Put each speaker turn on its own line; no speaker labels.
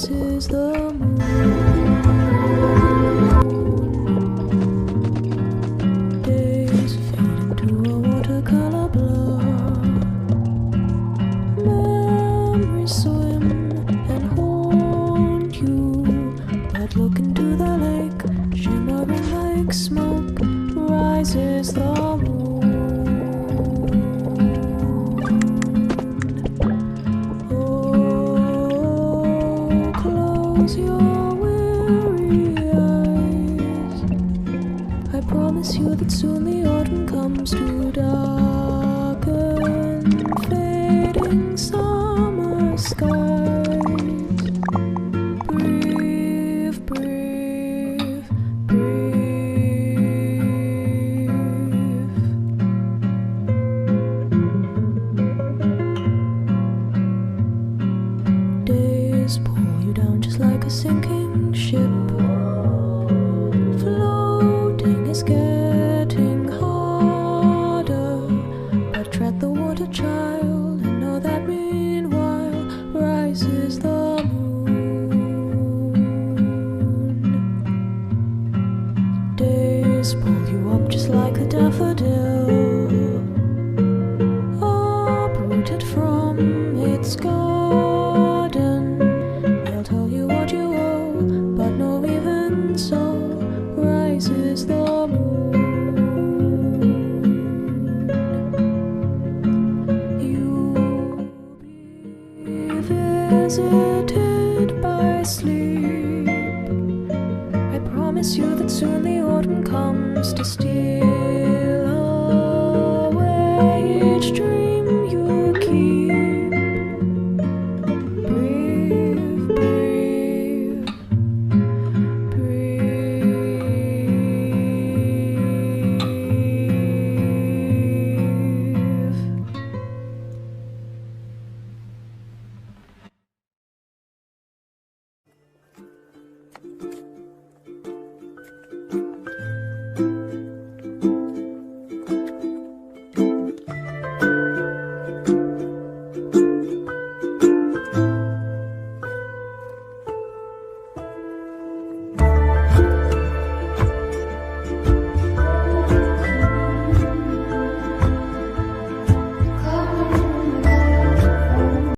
rises the moon. Days fade into a watercolor blur. Memories swim and haunt you, but look into the lake, shimmering like smoke. Rises the moon. Oh, close your weary eyes. I promise you that soon the autumn comes to darken fading summer skies. Breathe, breathe, days pull you down just like a sinking ship. Floating is getting harder, but tread the water, child, and know that meanwhile rises the moon. Days pull you up just like a daffodil, uprooted from its garden. They'll tell you what you owe, but no, even so rises the moon. You'll be visited by sleep. I promise you that soon the autumn comes to steal